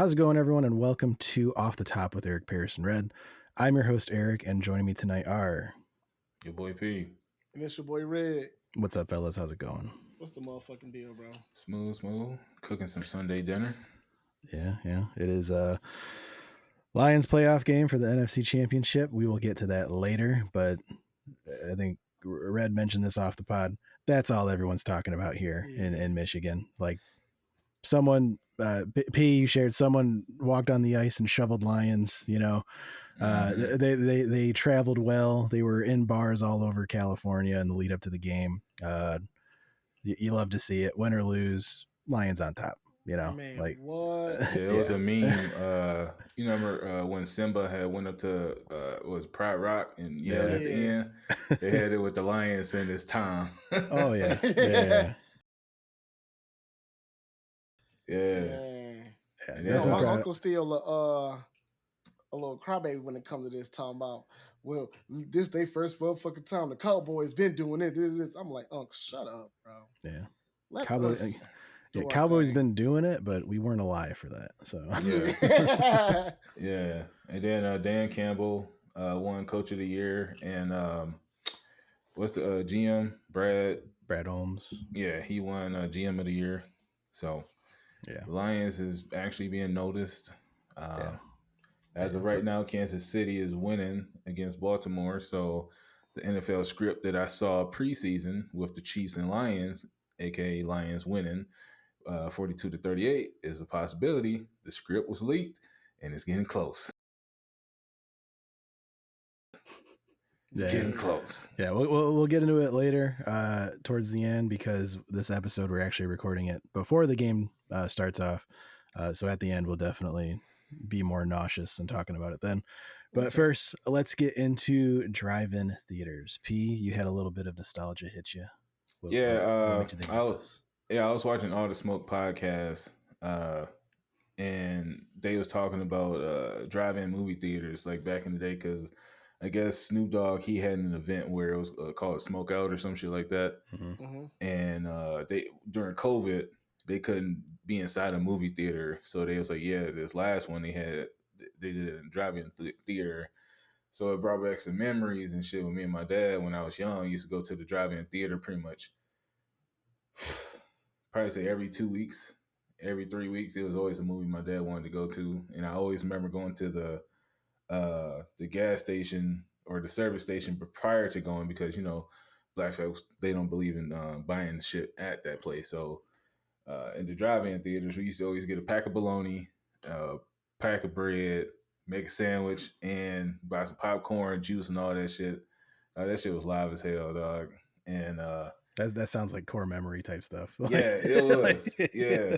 How's it going, everyone? And welcome to Off the Top with Eric Pearson Red. I'm your host, Eric, and joining me tonight are... Your boy P. And it's your boy Red. What's up, fellas? How's it going? What's the motherfucking deal, bro? Smooth. Cooking some Sunday dinner. Yeah. It is a Lions playoff game for the NFC Championship. We will get to that later, but I think Red mentioned this off the pod. That's all everyone's talking about here in Michigan. Like, someone, P, you shared, someone walked on the ice and shoveled Lions, you know. They traveled well. They were in bars all over California in the lead up to the game. You love to see it, win or lose. Lions on top. You know, man, like what? Yeah, it was a meme. You remember when Simba had went up to was Pride Rock and yelled at the end? They had it with the Lions and it's time. Oh yeah. My uncle's still a little crybaby when it comes to this, talking about, well, this they first motherfucking time the Cowboys been doing it. I'm like, Uncle, shut up, bro. Yeah. Cowboys been doing it, but we weren't alive for that. So yeah. And then Dan Campbell won Coach of the Year, and what's the GM? Brad Holmes. Yeah, he won GM of the Year. So the Lions is actually being noticed. As of right now, Kansas City is winning against Baltimore. So the NFL script that I saw preseason with the Chiefs and Lions, aka Lions winning 42-38, is a possibility. The script was leaked and it's getting close. Getting close. Yeah, we'll get into it later towards the end, because this episode we're actually recording it before the game starts off. So at the end we'll definitely be more nauseous and talking about it then. But first, let's get into drive-in theaters. P, you had a little bit of nostalgia hit you. I was watching All the Smoke podcast, and they was talking about drive-in movie theaters like back in the day, because I guess Snoop Dogg, he had an event where it was called Smoke Out or some shit like that. Mm-hmm. And they during COVID, they couldn't be inside a movie theater, so they was like, this last one they did it in drive-in theater. So it brought back some memories and shit with me and my dad when I was young. I used to go to the drive-in theater pretty much, probably say every 2 weeks, every 3 weeks. It was always a movie my dad wanted to go to, and I always remember going to the gas station or the service station prior to going, because black folks, they don't believe in buying shit at that place. So in the drive-in theaters, we used to always get a pack of bologna, pack of bread, make a sandwich, and buy some popcorn, juice, and all that shit. That shit was live as hell, dog. And that sounds like core memory type stuff. Yeah, it was. Yeah.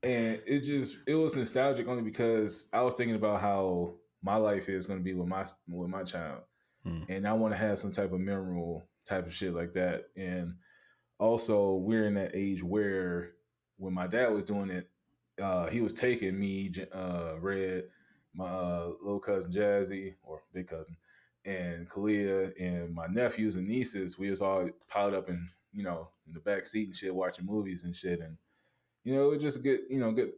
And it was nostalgic only because I was thinking about how my life is going to be with my child. And I want to have some type of memorable type of shit like that. And also, we're in that age where when my dad was doing it, he was taking me, Red, my little cousin Jazzy, or big cousin, and Kalia, and my nephews and nieces. We was all piled up in the back seat and shit, watching movies and shit. And it was just good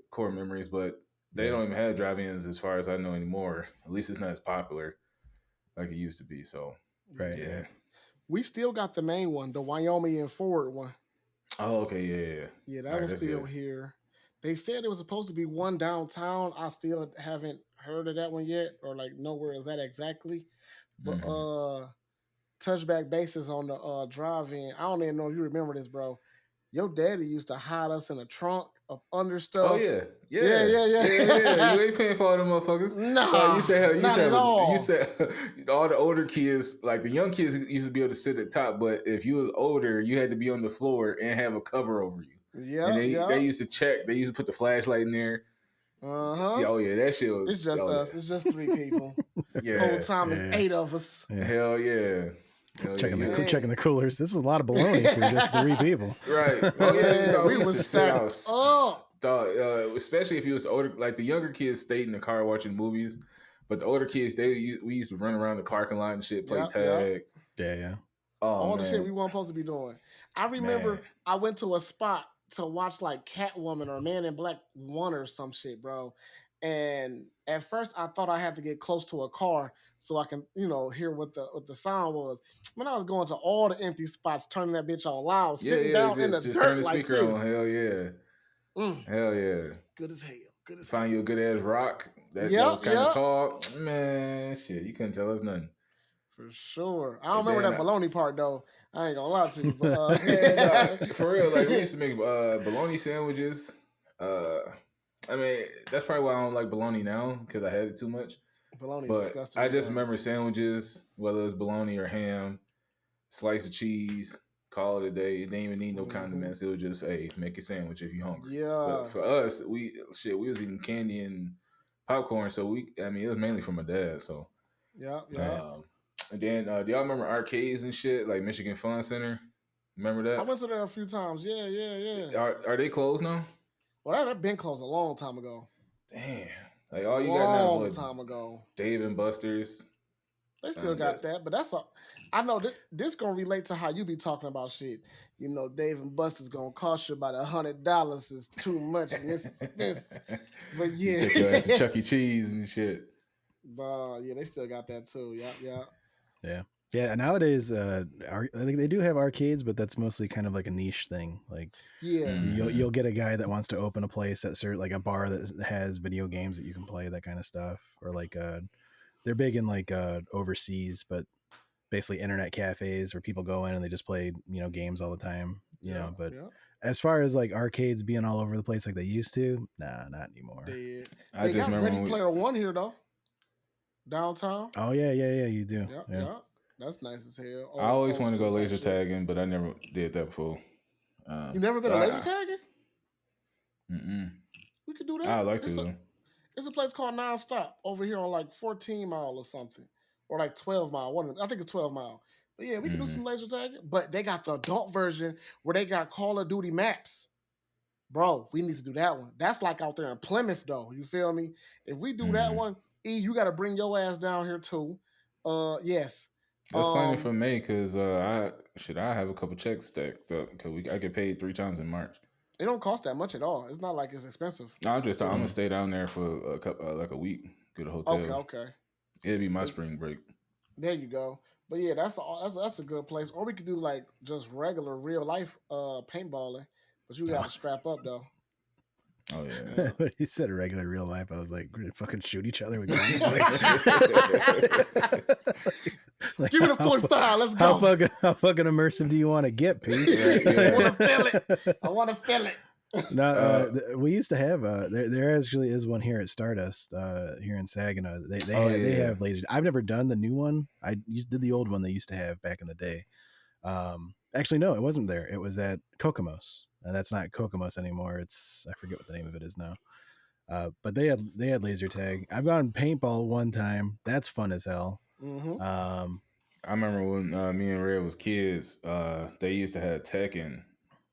core memories. But they don't even have drive-ins as far as I know anymore. At least it's not as popular like it used to be. So right. We still got the main one, the Wyoming and Ford one. Oh, okay, yeah. That one's still good. Here. They said it was supposed to be one downtown. I still haven't heard of that one yet, or like know where is that exactly. But touchback bases on the drive-in. I don't even know if you remember this, bro. Your daddy used to hide us in a trunk of under stuff. Oh yeah. You ain't paying for all them motherfuckers. Nah, you said all the older kids, like the young kids, used to be able to sit at the top, but if you was older, you had to be on the floor and have a cover over you. Yeah, and they used to check. They used to put the flashlight in there. That shit was. It's just us. Yeah. It's just 3 people. The whole time it's 8 of us. Yeah. Hell yeah. Checking the coolers. This is a lot of bologna for just 3 people. Right. Oh yeah. We was set up. Especially if you was older, like the younger kids stayed in the car watching movies, but the older kids, we used to run around the parking lot and shit, play tag. Yeah. Oh, all the shit we weren't supposed to be doing. I remember I went to a spot to watch like Catwoman or Man in Black 1 or some shit, bro. And at first, I thought I had to get close to a car so I can, hear what the sound was. When I was going to all the empty spots, turning that bitch all loud, sitting down in the just turn dirt the like speaker on. this. Hell yeah. Hell yeah. Good as hell. Good as Find hell. you a good ass rock that was kind of tall. Man, shit, you couldn't tell us nothing. For sure. I don't remember that bologna part though. I ain't gonna lie to you. But, man, for real, like we used to make bologna sandwiches. I mean, that's probably why I don't like bologna now because I had it too much. Bologna but disgusting. I just remember sandwiches, whether it's bologna or ham, slice of cheese, call it a day. It didn't even need no condiments. It was just, hey, make a sandwich if you're hungry. Yeah. But for us, we was eating candy and popcorn. So it was mainly from my dad. So yeah. And then do y'all remember arcades and shit like Michigan Fun Center? Remember that? I went to there a few times. Yeah. Are they closed now? Well, that been closed a long time ago. Damn. Like all you got now is what? Time ago. Dave and Buster's. They still got that, but that's all. I know this gonna relate to how you be talking about shit. You know, Dave and Buster's gonna cost you about $100 is too much, and this is expensive. But yeah, take your ass to Chuck E. Cheese and shit. Yeah, they still got that too. Yeah. Nowadays, I think they do have arcades, but that's mostly kind of like a niche thing. Like, you'll get a guy that wants to open a place at like a bar that has video games that you can play, that kind of stuff, or like they're big in like overseas, but basically internet cafes where people go in and they just play games all the time. But as far as like arcades being all over the place like they used to, nah, not anymore. They got Ready Player One here though, downtown. Oh yeah, you do. Yeah. That's nice as hell. I always want to go laser tagging, but I never did that before. You never been to laser tagging? Mm-mm. We could do that. I'd like to. It's a place called Nonstop over here on like 14 Mile or something, or like 12 Mile. I think it's 12 Mile. But yeah, we can do some laser tagging. But they got the adult version where they got Call of Duty maps. Bro, we need to do that one. That's like out there in Plymouth, though. You feel me? If we do that one, you got to bring your ass down here too. Yes. That's planning for May because I have a couple checks stacked up because I get paid 3 times in March. It don't cost that much at all. It's not like it's expensive. No, I'm gonna stay down there for like a week, get a hotel. Okay. It'd be my spring break. There you go. But yeah, that's a good place. Or we could do like just regular real life paintballing, but you got to strap up though. Oh yeah. When he said regular real life, I was like, we're gonna fucking shoot each other with guns. Like, give me the 45. Let's go. How fucking immersive do you want to get, Pete? I want to feel it. No, we used to have there actually is one here at Stardust here in Saginaw. They have lasers. I've never done the new one. I did the old one they used to have back in the day. Actually, no, it wasn't there. It was at Kokomos, and that's not Kokomos anymore. It's I forget what the name of it is now. But they had laser tag. I've gone paintball one time. That's fun as hell. I remember when me and Red was kids. They used to have Tekken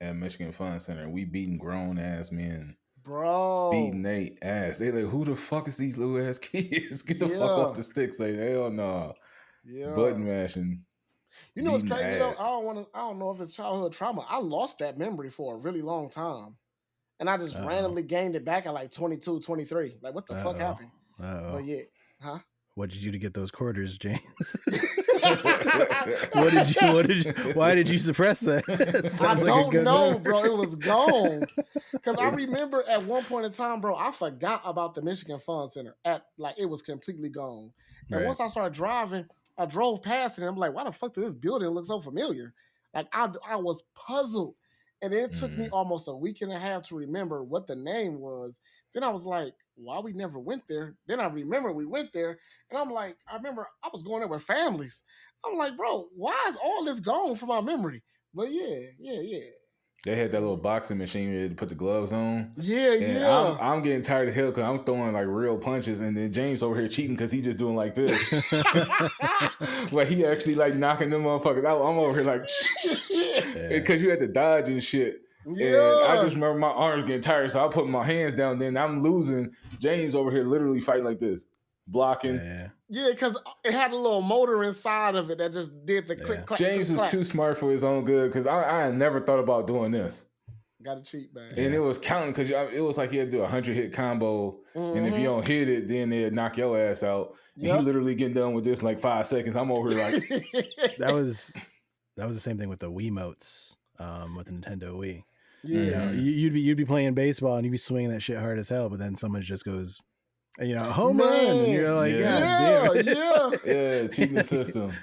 at Michigan Fun Center. We beating grown ass men. Bro. Beating they ass. They like, who the fuck is these little ass kids? Get the fuck off the sticks. Like, hell no. Yeah. Button mashing. You know what's crazy though? I don't know if it's childhood trauma. I lost that memory for a really long time. And I just randomly gained it back at like 22, 23. Like, what the fuck happened? But yeah. Huh? What did you do to get those quarters, James? Why did you suppress that? I don't know, bro. It was gone. Because I remember at one point in time, bro, I forgot about the Michigan Fun Center. It was completely gone. And once I started driving, I drove past it and I'm like, why the fuck does this building look so familiar? Like I was puzzled. And it took me almost a week and a half to remember what the name was. Then I was like, why we never went there? Then I remember we went there. And I'm like, I remember I was going there with families. I'm like, bro, why is all this gone from my memory? But yeah. They had that little boxing machine where you put the gloves on. Yeah. I'm getting tired of hell because I'm throwing like real punches, and then James over here cheating because he just doing like this. Like he actually like knocking them motherfuckers out. I'm over here like because you had to dodge and shit. Yeah. And I just remember my arms getting tired, so I put my hands down. Then I'm losing. James over here literally fighting like this, blocking. Yeah, because it had a little motor inside of it that just did the click, clack. James was too smart for his own good because I never thought about doing this. Got a cheat bag. And it was counting because it was like he had to do 100-hit combo, and if you don't hit it, then they'd knock your ass out. And he literally getting done with this in like 5 seconds. I'm over here like that was the same thing with the Wiimotes, with the Nintendo Wii. Yeah, you know, you'd be playing baseball and you'd be swinging that shit hard as hell, but then someone just goes, home run, and you're like, God damn it. Yeah, cheating the system.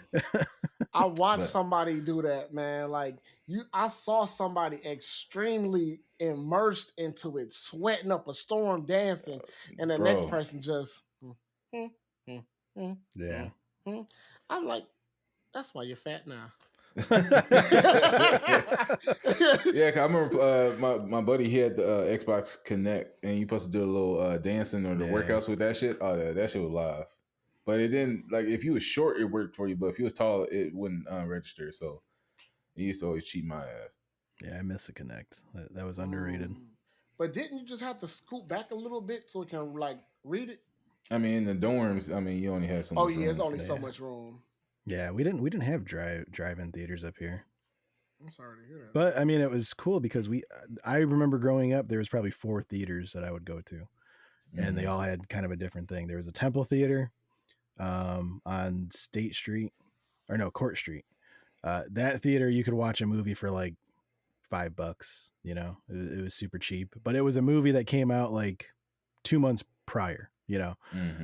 I watched somebody do that, man. Like I saw somebody extremely immersed into it, sweating up a storm, dancing, and the next person just. Yeah. I'm like, that's why you're fat now. Yeah, cause I remember my buddy, he had the Xbox Connect, and you supposed to do a little dancing or the workouts with that shit. Oh, that shit was live, but it didn't, like, if you was short, it worked for you, but if you was tall, it wouldn't register. So he used to always cheat my ass. Yeah, I miss the Connect. That was underrated. But didn't you just have to scoot back a little bit so it can like read it? I mean, in the dorms, you only had so much room. It's only so much room. Yeah, we didn't have drive-in theaters up here. I'm sorry to hear that. But I mean, it was cool because I remember growing up, there was probably 4 theaters that I would go to, and they all had kind of a different thing. There was a Temple Theater on State Street, or no, Court Street. That theater, you could watch a movie for like $5. It was super cheap, but it was a movie that came out like 2 months prior.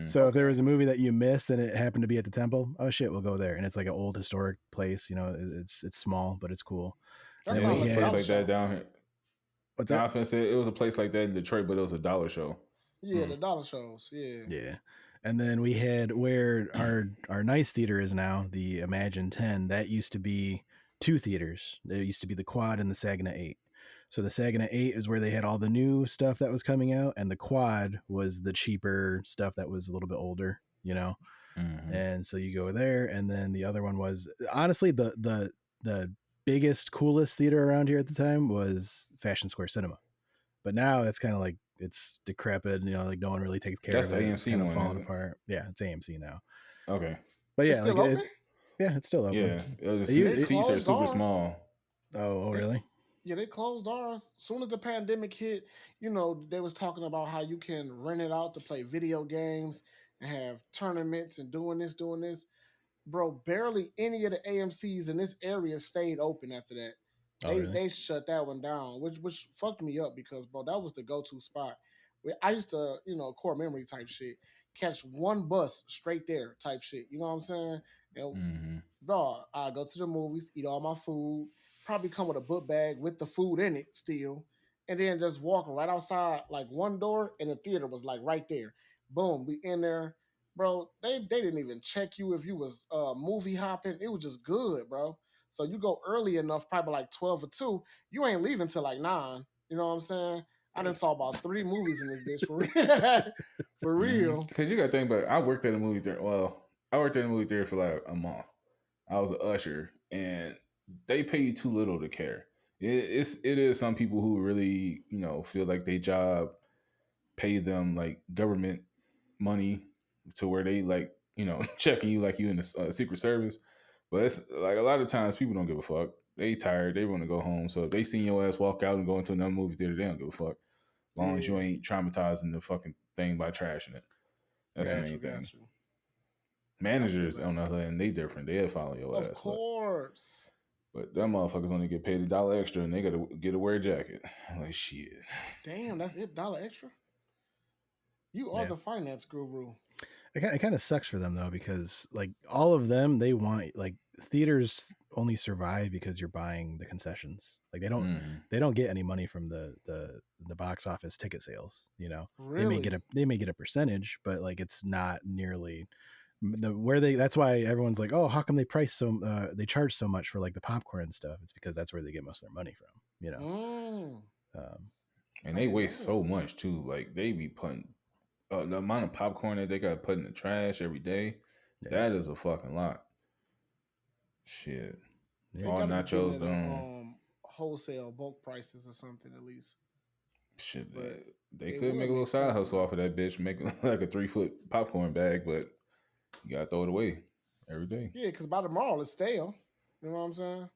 So if there was a movie that you missed and it happened to be at the Temple, oh shit, we'll go there. And it's like an old historic place. It's small, but it's cool. That's a place like that down here. What's that? I was gonna say it was a place like that in Detroit, but it was a dollar show. Yeah, the dollar shows. Yeah. And then we had where our nice theater is now, the Imagine 10. That used to be 2 theaters. There used to be the Quad and the Saginaw 8. So the Saginaw 8 is where they had all the new stuff that was coming out, and the Quad was the cheaper stuff that was a little bit older, And so you go there, and then the other one was, honestly, the biggest, coolest theater around here at the time was Fashion Square Cinema. But now it's kind of like, it's decrepit, like no one really takes care of it. That's the AMC one, falling apart. Yeah, it's AMC now. Okay. But yeah, it's still open? It's still open. Yeah, the seats are super small. Oh, really? Yeah, they closed ours. As soon as the pandemic hit, they was talking about how you can rent it out to play video games and have tournaments and doing this. Bro, barely any of the AMCs in this area stayed open after that. They shut that one down, which fucked me up because, bro, that was the go-to spot. I used to, core memory type shit, catch one bus straight there type shit. You know what I'm saying? And bro, I go to the movies, eat all my food, probably come with a book bag with the food in it still, and then just walk right outside like one door, and the theater was like right there. Boom, we in there, bro. They didn't even check you if you was movie hopping. It was just good, bro. So you go early enough, probably like 12 or 2, you ain't leaving till like 9. You know what I'm saying? I done saw about 3 movies in this bitch for real. For real. Because you got to think about it. I worked at a movie theater. Well, I worked at a movie theater for like a month. I was an usher, and they pay you too little to care. It is some people who really, feel like they job pay them like government money to where they like, checking you like you in the Secret Service. But it's like a lot of times people don't give a fuck. They tired. They want to go home. So if they see your ass walk out and go into another movie theater, they don't give a fuck. As long as you ain't traumatizing the fucking thing by trashing it. That's the main thing. Managers, on the other hand, they different. They'll follow your ass. Of course. But them motherfuckers only get paid $1 extra and they gotta get a wear jacket. I'm like, shit. Damn, that's it, $1 extra? You are the finance guru. It kind of sucks for them though, because like all of them, they want, like, theaters only survive because you're buying the concessions. Like they don't get any money from the box office ticket sales. Really? They may get a percentage, but like it's not nearly that's why everyone's like, oh, how come they they charge so much for like the popcorn and stuff? It's because that's where they get most of their money from. And they waste so much too. Like they be putting the amount of popcorn that they got to put in the trash every day. That is a fucking lot. Shit. All nachos done. Wholesale bulk prices or something at least. Shit, they could make a little side hustle off of that bitch, make like a 3-foot popcorn bag, but you gotta throw it away every day. Yeah, because by tomorrow it's stale. You know what I'm saying?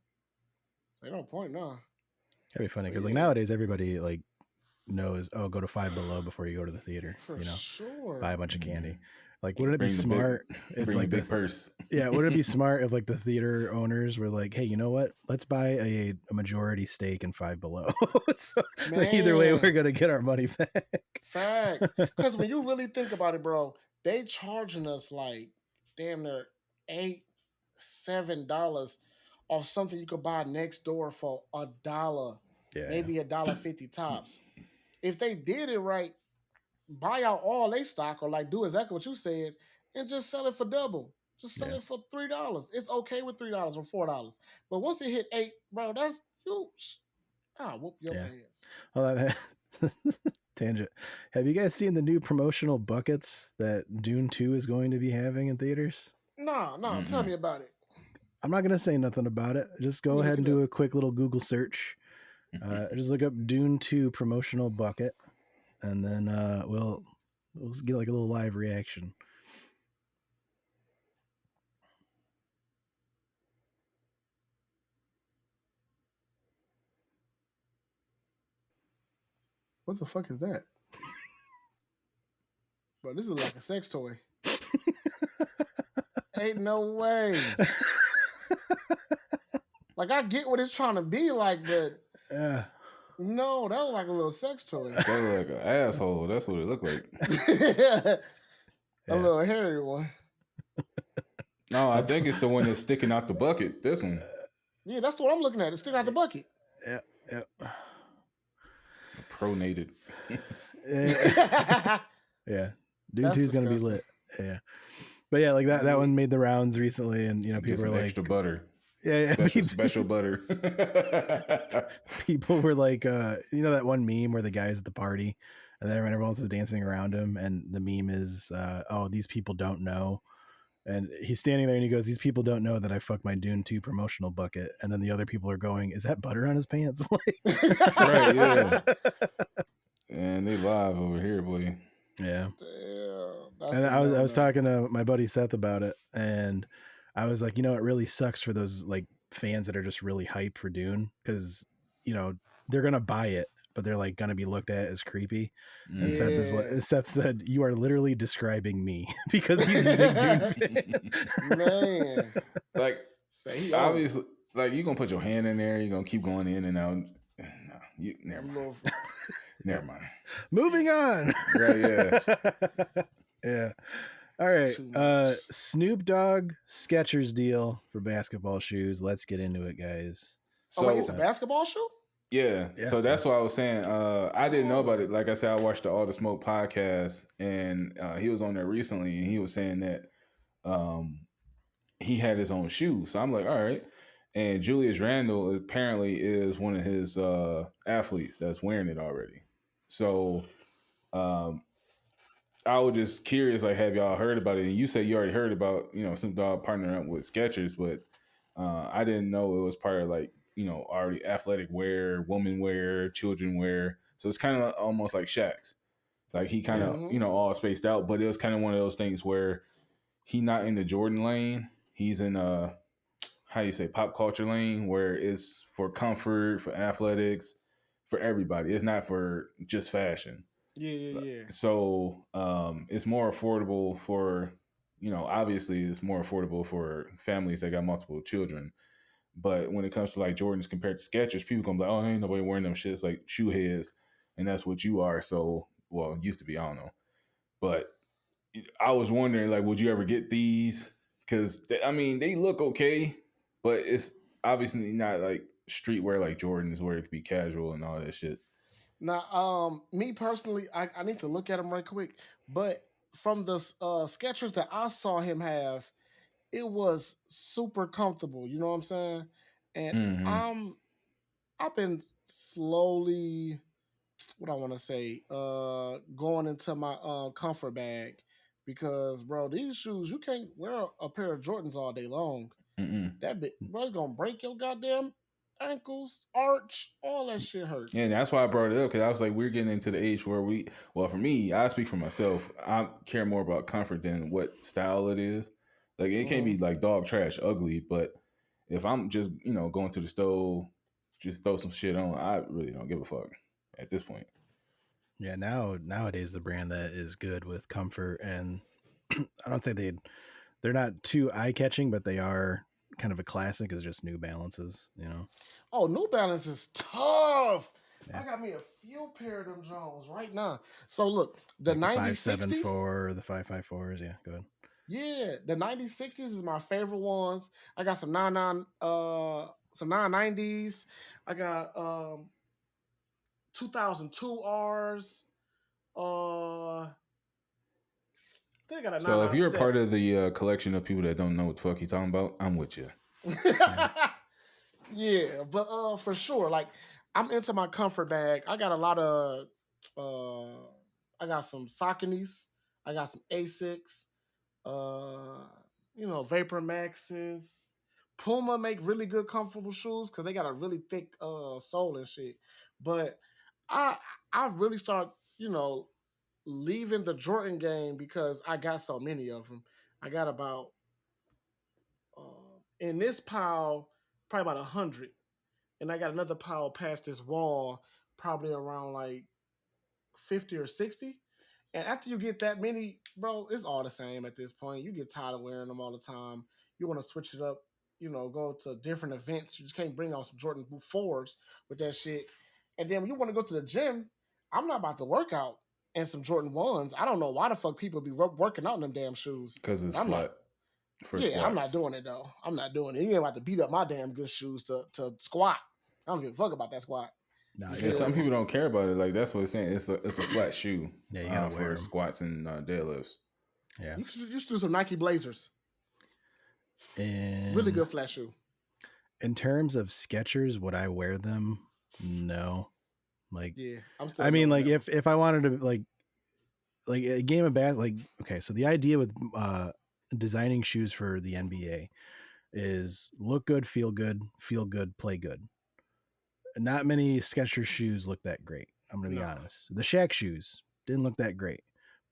So ain't no point now. That'd be funny because like nowadays everybody like knows, oh, go to Five Below before you go to the theater. For You know, sure. buy a bunch of candy. Like, wouldn't it be Bring the smart if bring like the big purse. Yeah, wouldn't it be smart if like the theater owners were like, hey, you know what? Let's buy a majority stake in Five Below. So either way, we're Man, gonna get our money back. facts. Because when you really think about it, bro, they charging us like damn near $8, $7 off something you could buy next door for $1, Yeah, maybe $1.50 tops. If they did it right, buy out all they stock or like do exactly what you said and just sell it for double. Just sell yeah, it for $3. It's okay with $3 or $4. But once it hit 8, bro, that's huge. I'll whoop your yeah. ass. Well, that tangent. Have you guys seen the new promotional buckets that Dune 2 is going to be having in theaters? Nah, tell me about it. I'm not gonna say nothing about it. Just Let go me ahead look and it do up. a quick little Google search. Just look up Dune 2 promotional bucket, and then we'll get like a little live reaction. What the fuck is that? Bro, this is like a sex toy. Ain't no way. Like I get what it's trying to be like, but Yeah. no, that was like a little sex toy. That look like an asshole. That's what it looked like. A Yeah. little hairy one. No, I think it's the one that's sticking out the bucket. This one. Yeah, that's what I'm looking at. It's sticking out the bucket. Yeah. Yeah. Pronated. Yeah. Yeah. Dune 2 is gonna be lit. Yeah. But yeah, like that one made the rounds recently, and you know, people were like extra butter. Yeah, Special butter. People were like, you know that one meme where the guy's at the party and then everyone else is dancing around him, and the meme is, oh, these people don't know. And he's standing there and he goes, these people don't know that I fucked my Dune 2 promotional bucket. And then the other people are going, is that butter on his pants? Right, yeah. And they live over here, boy. Yeah. Damn, and I was talking to my buddy Seth about it, and I was like, you know, it really sucks for those like fans that are just really hyped for Dune, because you know they're gonna buy it, but they're like gonna be looked at as creepy. And Seth said, "You are literally describing me," because he's a big Dune fan. Man, like obviously, like you're gonna put your hand in there, you're gonna keep going in and out. No, never mind. Never mind. Moving on. Right? Yeah. Yeah. All right. Snoop Dogg Skechers deal for basketball shoes. Let's get into it, guys. So wait, it's a basketball shoe? Yeah. So that's what I was saying. I didn't know about it. Like I said, I watched the All the Smoke podcast, and he was on there recently, and he was saying that he had his own shoe. So I'm like, all right. And Julius Randle apparently is one of his athletes that's wearing it already. So I was just curious, like, have y'all heard about it? And you said you already heard about, you know, Snoop Dogg partnering up with Skechers, but I didn't know it was part of like, you know, already athletic wear, woman wear, children wear. So it's kind of almost like Shaq's. Like he kind of, you know, all spaced out, but it was kind of one of those things where he not in the Jordan lane. He's in how you say, pop culture lane, where it's for comfort, for athletics, for everybody. It's not for just fashion. Yeah. So it's more affordable for, you know, obviously it's more affordable for families that got multiple children. But when it comes to like Jordans compared to Skechers, people gonna be like, oh, ain't nobody wearing them shits, like shoe heads, and that's what you are. So, well, used to be, I don't know. But I was wondering, like, would you ever get these? Because I mean, they look okay, but it's obviously not like streetwear like Jordans, where it could be casual and all that shit. Now, me personally, I need to look at them right quick. But from the Skechers that I saw him have, it was super comfortable. You know what I'm saying? And I've been slowly, what I want to say, going into my comfort bag, because bro, these shoes, you can't wear a pair of Jordans all day long. That bit, bro, it's gonna break your goddamn ankles, arch, all that shit hurt. Yeah, and that's why I brought it up, because I was like, we're getting into the age where well, for me, I speak for myself. I care more about comfort than what style it is. Like, it can't be like dog trash, ugly, but if I'm just, you know, going to the store, just throw some shit on. I really don't give a fuck at this point. Yeah, nowadays the brand that is good with comfort, and I don't say they're not too eye catching, but they are kind of a classic, is just New Balances. Oh, New Balance is tough. Yeah. I got me a few pair of them Jones right now. So look, the Like the 9060s. 574, the 554s. Yeah, go ahead. Yeah, the 9060s is my favorite ones. I got some 990s. I got 2002 Rs. I think I got a So if you're a part 997. of the collection of people that don't know what the fuck you talking about, I'm with you. Yeah, but for sure, like I'm into my comfort bag. I got a lot of I got some Saucony's, I got some Asics, uh, Vapor Maxes. Puma make really good comfortable shoes because they got a really thick sole and shit. But I I really start, leaving the Jordan game because I got so many of them. I got about in this pile probably about 100, and I got another pile past this wall probably around like 50 or 60. And after you get that many, bro, it's all the same at this point. You get tired of wearing them all the time. You want to switch it up, go to different events. You just can't bring out some Jordan 4s with that shit. And then when you want to go to the gym, I'm not about to work out and some Jordan 1s. I don't know why the fuck people be working out in them damn shoes. Because it's I'm flat not. for Yeah, I'm not squats. doing it though. I'm not doing it. You ain't about to beat up my damn good shoes to squat. I don't give a fuck about that squat. No, You Yeah, feel some me? people don't care about it. Like that's what it's saying. It's a flat shoe. Yeah, you gotta wear for 'em. squats and deadlifts. Yeah. You should do some Nike Blazers. And Really good flat shoe. in terms of Skechers, would I wear them? No. Like, Yeah, I'm still. I mean, like that if I wanted to like a game of basketball, like, okay, so the idea with designing shoes for the NBA is look good, feel good, play good. Not many Skechers shoes look that great. I'm gonna be honest. The Shaq shoes didn't look that great,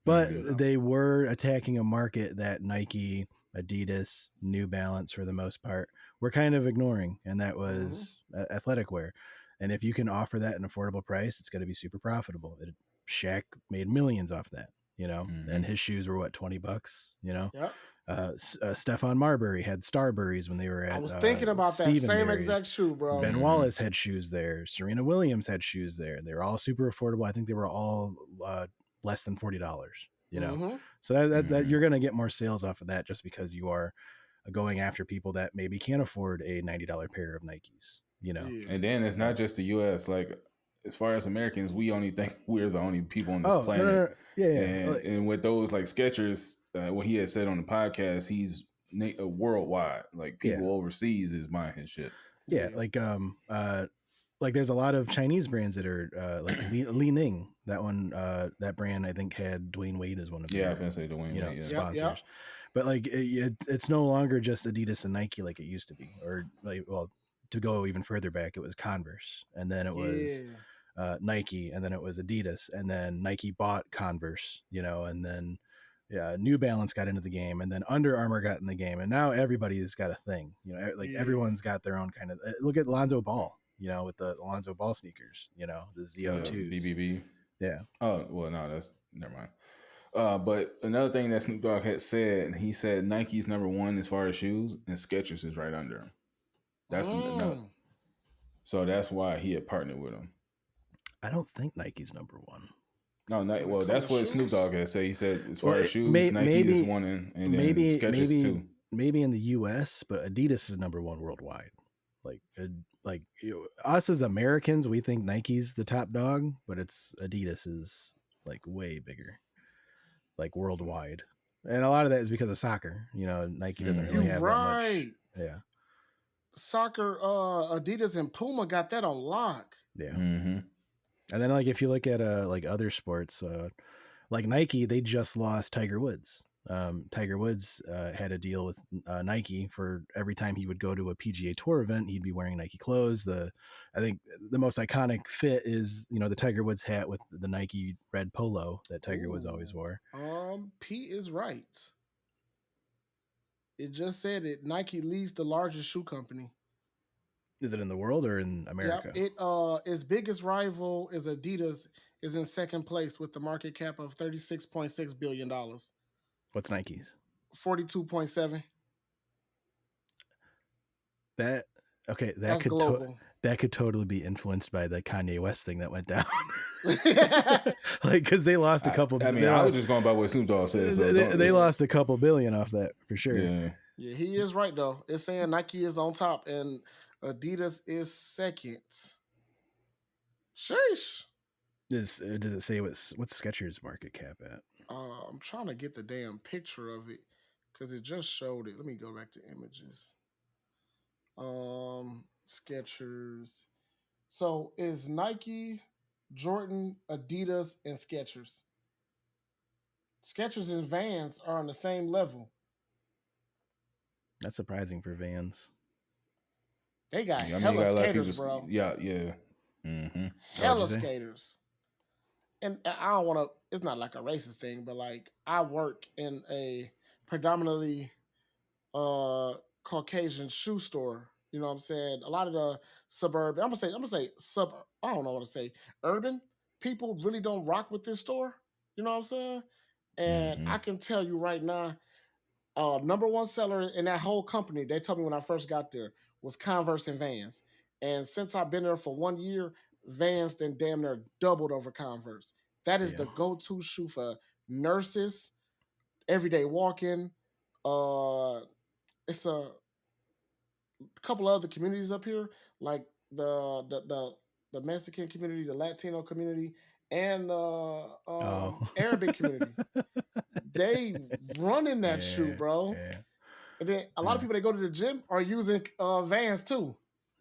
but they were attacking a market that Nike, Adidas, New Balance, for the most part, were kind of ignoring, and that was athletic wear. And if you can offer that at an affordable price, it's going to be super profitable. Shaq made millions off that, and his shoes were what, $20, Yep. Stephon Marbury had Starburys when they were at I was thinking about that same exact shoe, bro. Ben Wallace had shoes there. Serena Williams had shoes there. They were all super affordable. I think they were all less than $40. So that you're going to get more sales off of that just because you are going after people that maybe can't afford a $90 pair of Nikes. And then it's not just the U.S. Like, as far as Americans, we only think we're the only people on this planet. No. Yeah. And with those like Skechers, what he had said on the podcast, he's worldwide. Like people overseas is buying his shit. Yeah, like there's a lot of Chinese brands that are like Li Ning. That one, that brand I think had Dwayne Wade as one of their, I was gonna say Dwayne Wade, sponsors. Yep. But like it's no longer just Adidas and Nike like it used to be, or like, well, to go even further back, it was Converse, and then it was Nike, and then it was Adidas, and then Nike bought Converse, and then New Balance got into the game, and then Under Armour got in the game, and now everybody's got a thing. Everyone's got their own kind of. Look at Lonzo Ball, with the Lonzo Ball sneakers, the ZO2s. BBB. Yeah. Oh well, no, that's never mind. But another thing that Snoop Dogg had said, he said Nike's number one as far as shoes, and Skechers is right under him. That's another. So that's why he had partnered with him. I don't think Nike's number one. No, well, that's what Snoop Dogg had said. He said as far as shoes, Nike is one, and then Skechers two. Maybe in the U.S., but Adidas is number one worldwide. Like us as Americans, we think Nike's the top dog, but it's Adidas is like way bigger, like worldwide. And a lot of that is because of soccer. Nike doesn't really have that much. Yeah. Soccer, Adidas and Puma got that on lock. Yeah. And then like if you look at like other sports, like Nike, they just lost Tiger Woods. Tiger Woods had a deal with Nike for every time he would go to a PGA Tour event, he'd be wearing Nike clothes. I think the most iconic fit is the Tiger Woods hat with the Nike red polo that Tiger Woods always wore. Pete is right. It just said it. Nike leads the largest shoe company. Is it in the world or in America? Yep. Its biggest rival is Adidas is in second place with the market cap of $36.6 billion. What's Nike's? 42.7. That okay, That's global. that could totally be influenced by the Kanye West thing that went down. Yeah, Like, because they lost a couple. I mean, I was just going by what Snoop Dogg said. So they lost a couple billion off that for sure. Yeah. he is right though. It's saying Nike is on top and Adidas is second. Sheesh. Does it say what's Skechers market cap at? I'm trying to get the damn picture of it because it just showed it. Let me go back to images. Skechers. So is Nike, Jordan, Adidas, and Skechers. Skechers and Vans are on the same level. That's surprising for Vans. They got hella skaters, bro. Yeah. Mm-hmm. Hella skaters. And I don't want to. It's not like a racist thing, but like I work in a predominantly Caucasian shoe store. You know what I'm saying? A lot of the suburban, I'm gonna say sub. I don't know what to say. Urban people really don't rock with this store. You know what I'm saying? And I can tell you right now, number one seller in that whole company, they told me when I first got there, was Converse and Vans. And since I've been there for 1 year, Vans then damn near doubled over Converse. That is the go-to shoe for nurses, everyday walking. It's a couple other communities up here, like the Mexican community, the Latino community, and the Arabic community. They run in that shoe, bro. Yeah. And then a lot of people that go to the gym are using Vans too.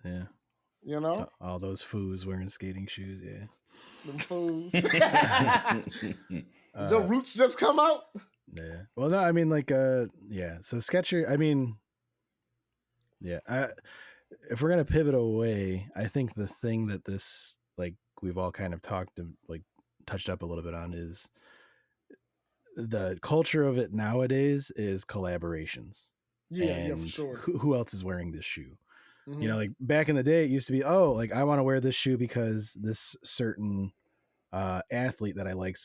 Yeah. You know? All those foos wearing skating shoes, yeah. Them foos. Your roots just come out? Yeah. Well, no, I mean, like, yeah. So Skechers, I mean, yeah. If we're gonna pivot away, I think the thing that this, like, we've all kind of touched up a little bit on is the culture of it nowadays is collaborations. Yeah, for sure. Who else is wearing this shoe? Mm-hmm. You know, like back in the day, it used to be, oh, like I want to wear this shoe because this certain athlete that I like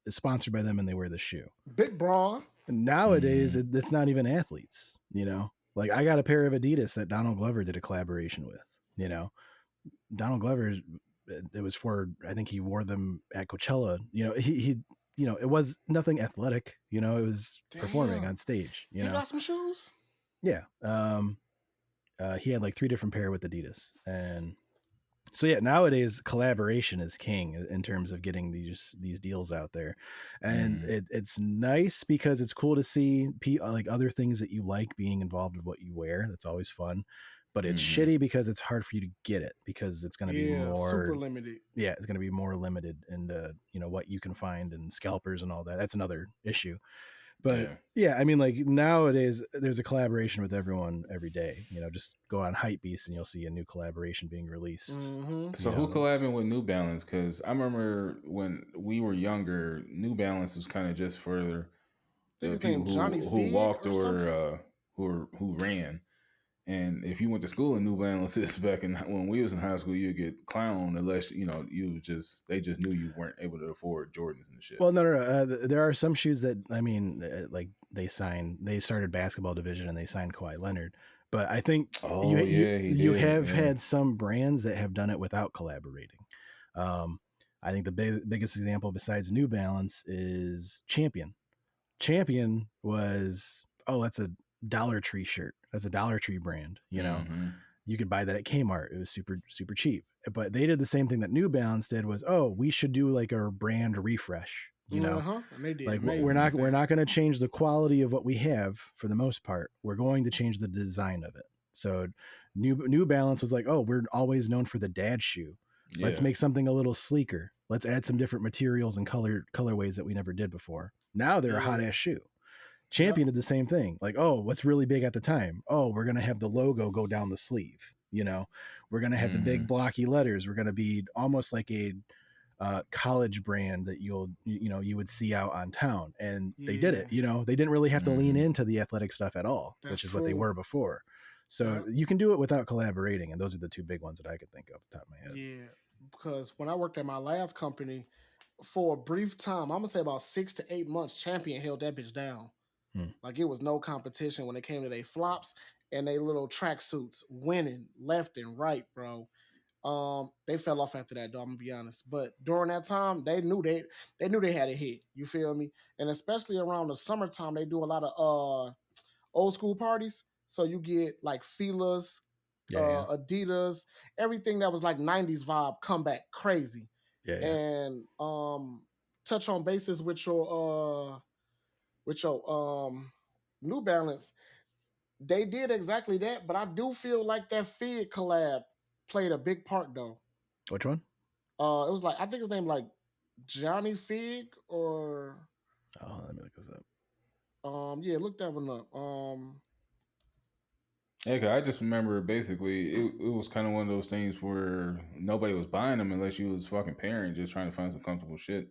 is sponsored by them and they wear this shoe. Big bra. Nowadays, it's not even athletes, you know? Like I got a pair of Adidas that Donald Glover did a collaboration with, you know? Donald Glover, it was for, I think he wore them at Coachella. You know, he you know, it was nothing athletic, you know, it was performing on stage, you know? He got some shoes? Yeah. He had like 3 different pair with Adidas. And so, yeah, nowadays collaboration is king in terms of getting these deals out there. And it's nice because it's cool to see like other things that you like being involved with what you wear. That's always fun. But it's shitty because it's hard for you to get it because it's going to be more super limited. Yeah, it's going to be more limited and you know what you can find and scalpers and all that. That's another issue. But yeah, I mean, like nowadays there's a collaboration with everyone every day. You know, just go on Hypebeast and you'll see a new collaboration being released. Mm-hmm. So who collabing with New Balance? Because I remember when we were younger, New Balance was kind of just for the people who walked or who ran. And if you went to school in New Balances back when we was in high school, you'd get clowned unless you know they just knew you weren't able to afford Jordans and shit. Well, no. There are some shoes that I mean, like they started basketball division and they signed Kawhi Leonard. But I think you have had some brands that have done it without collaborating. I think the biggest example besides New Balance is Champion. Champion was that's a Dollar Tree shirt. That's a Dollar Tree brand, you know. You could buy that at Kmart. It was super, super cheap. But they did the same thing that New Balance did was, we should do like a brand refresh, you know. And they did like we're not going to change the quality of what we have for the most part. We're going to change the design of it. So New Balance was like, we're always known for the dad shoe. Yeah. Let's make something a little sleeker. Let's add some different materials and colorways that we never did before. Now they're a hot ass shoe. Champion did the same thing. Like, what's really big at the time? We're going to have the logo go down the sleeve. You know, we're going to have the big blocky letters. We're going to be almost like a college brand that you would see out on town. And they did it, you know, they didn't really have to lean into the athletic stuff at all, which is what they were before. So you can do it without collaborating, and those are the two big ones that I could think of off the top of my head. Yeah, because when I worked at my last company, for a brief time, I'm gonna say about 6 to 8 months, Champion held that bitch down. Like it was no competition when it came to their flops and they little track suits, winning left and right, bro. They fell off after that, though, I'm gonna be honest. But during that time, they knew they had a hit. You feel me? And especially around the summertime, they do a lot of old school parties. So you get like Fila's, Adidas, everything that was like 90s vibe come back crazy. And touch on bases with your New Balance, they did exactly that, but I do feel like that Fig collab played a big part though. Which one? It was like I think his name like Johnny Fig or let me look this up. Yeah, look that one up. Yeah, I just remember basically it was kind of one of those things where nobody was buying them unless you was fucking parent just trying to find some comfortable shit.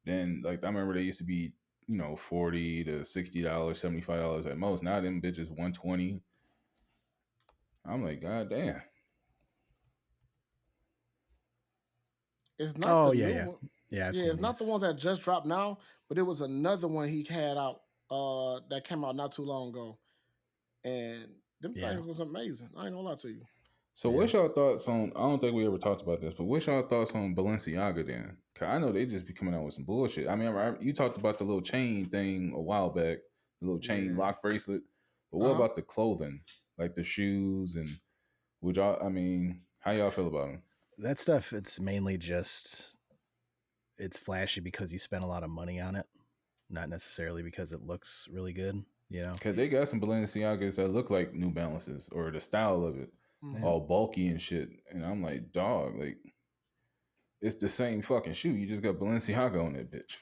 Then like I remember they used to be $40 to $60, $75 at most. Now them bitches $120. I'm like, God damn. It's not the new yeah. one. Yeah, I've Yeah, seen it's not the these. ones that just dropped now, but it was another one he had out that came out not too long ago. And them things was amazing. I ain't gonna lie to you. So what's y'all thoughts on, I don't think we ever talked about this, but what's y'all thoughts on Balenciaga then? Cause I know they just be coming out with some bullshit. I mean, you talked about the little chain thing a while back, the little chain lock bracelet, but what about the clothing? Like the shoes and would y'all, I mean, how y'all feel about them? That stuff, it's mainly just, it's flashy because you spent a lot of money on it, not necessarily because it looks really good, Because they got some Balenciagas that look like New Balances or the style of it, all bulky and shit. And I'm like, dog, like, it's the same fucking shoe. You just got Balenciaga on that bitch.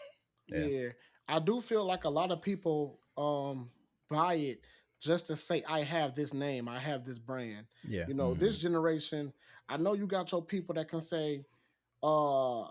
Yeah. I do feel like a lot of people buy it just to say I have this name, I have this brand. Yeah. This generation, I know you got your people that can say uh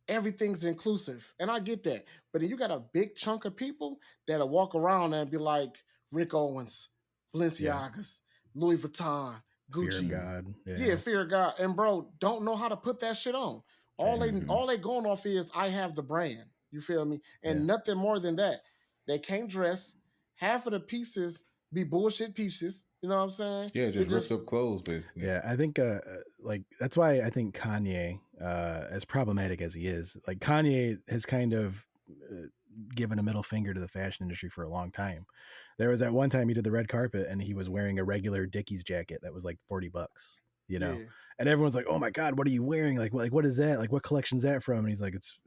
everything's inclusive. And I get that. But then you got a big chunk of people that'll walk around and be like Rick Owens, Balenciagas, Louis Vuitton, Fear of Gucci. God. Yeah, fear of God. And bro, don't know how to put that shit on. All they going off is I have the brand. You feel me? And nothing more than that. They can't dress. Half of the pieces be bullshit pieces. You know what I'm saying? Yeah, just ripped up clothes basically. Yeah, I think like that's why I think Kanye, as problematic as he is, like Kanye has kind of given a middle finger to the fashion industry for a long time. There was that one time he did the red carpet and he was wearing a regular Dickies jacket that was like $40, and everyone's like, "Oh my God, what are you wearing? Like what is that? Like what collection's that from?" And he's like, "It's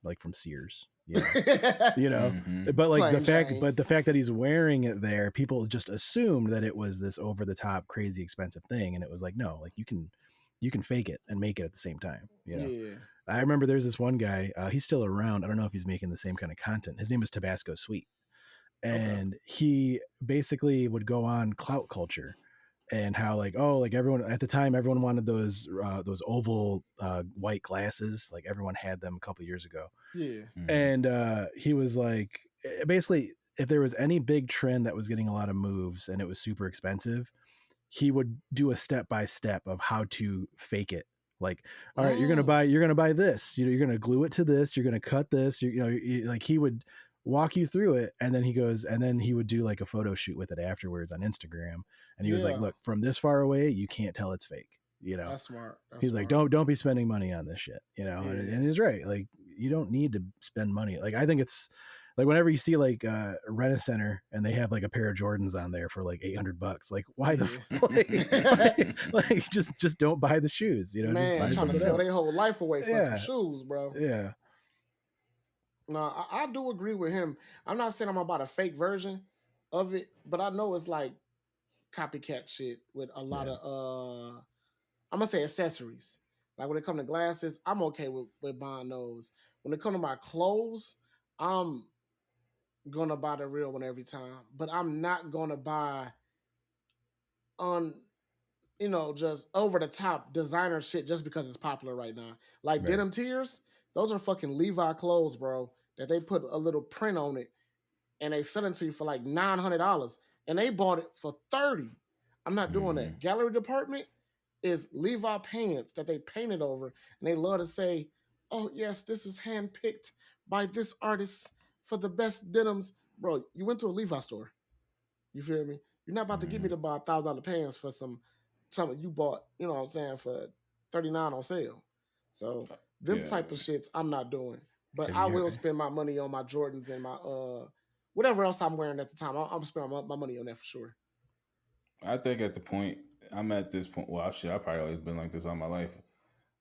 like from Sears." But like the fact that he's wearing it there, people just assumed that it was this over the top crazy expensive thing, and it was like, no, like you can fake it and make it at the same time. I remember there's this one guy, he's still around, I don't know if he's making the same kind of content. His name is Tabasco Sweet, and he basically would go on clout culture and how like, oh, like everyone at the time, everyone wanted those oval white glasses, like everyone had them a couple years ago. And he was like, basically, if there was any big trend that was getting a lot of moves and it was super expensive, he would do a step by step of how to fake it. Like, all right, you're gonna buy this. You're gonna glue it to this. You're gonna cut this. Like he would walk you through it, and then he would do like a photo shoot with it afterwards on Instagram. And he was like, look, from this far away, you can't tell it's fake. That's smart. He's like, don't be spending money on this shit, and he's right. Like, you don't need to spend money. Like, I think it's like whenever you see like Rent Center and they have like a pair of Jordans on there for like $800, like why like just don't buy the shoes, Man, just buy trying to sell their whole life away for some shoes, bro. Yeah. No, I do agree with him. I'm not saying I'm about a fake version of it, but I know it's like copycat shit with a lot of I'm gonna say accessories. Like when it comes to glasses, I'm okay with buying those. When it comes to my clothes, I'm gonna buy the real one every time. But I'm not gonna buy on just over the top designer shit just because it's popular right now. Like denim tears, those are fucking Levi clothes, bro. That they put a little print on it and they sell it to you for like $900, and they bought it for $30. I'm not doing that. Gallery department is Levi pants that they painted over, and they love to say, "Oh yes, this is handpicked by this artist for the best denims." Bro, you went to a Levi store. You feel me? You're not about to get me to buy $1,000 pants for something you bought. You know what I'm saying, for $39 on sale. So them type of shits I'm not doing. But I will spend my money on my Jordans and my whatever else I'm wearing at the time. I'm spending my money on that for sure. I think I'm at this point. Well, shit, I've probably always been like this all my life.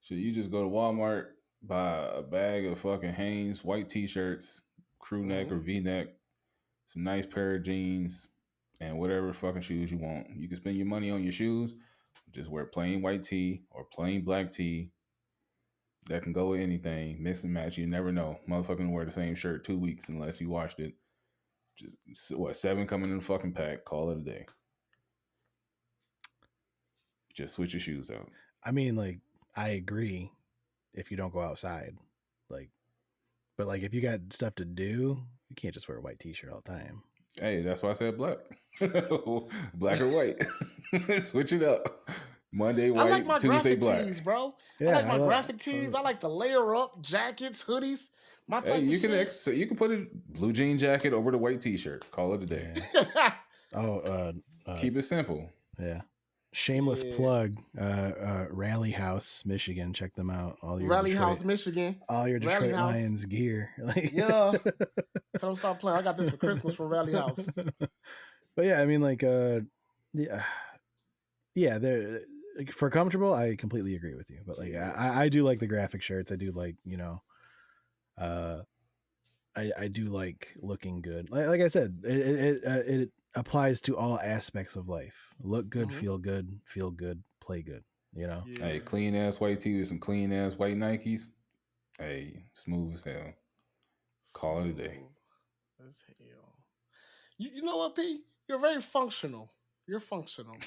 So you just go to Walmart, buy a bag of fucking Hanes white t-shirts, crew neck or V-neck, some nice pair of jeans, and whatever fucking shoes you want. You can spend your money on your shoes. Just wear plain white tee or plain black tee. That can go with anything. Mix and match. You never know. Motherfucking wear the same shirt 2 weeks unless you washed it. Just 7 coming in the fucking pack. Call it a day. Just switch your shoes out. I mean, like, I agree if you don't go outside. Like, but like if you got stuff to do, you can't just wear a white t-shirt all the time. Hey, that's why I said black. Black or white. Switch it up. Monday white, I like my Tuesday graphic black. tees, bro. Yeah, I like my graphic tees. I like the layer up jackets, hoodies. My type you of can shit. you can put a blue jean jacket over the white t-shirt. Call it a day. Yeah. Keep it simple. Yeah. Shameless plug. Rally House, Michigan. Check them out. All your Rally House, Michigan. All your Detroit Lions gear. Yeah. Tell them stop playing. I got this for Christmas from Rally House. But yeah, I mean, like, they're for comfortable. I completely agree with you. But like, I do like the graphic shirts. I do like, I do like looking good. Like I said, it applies to all aspects of life. Look good, feel good, play good. Hey, clean ass white tee with some clean ass white Nikes. Hey, smooth as hell. Call it a day. As hell. You know what, P? You're very functional. You're functional.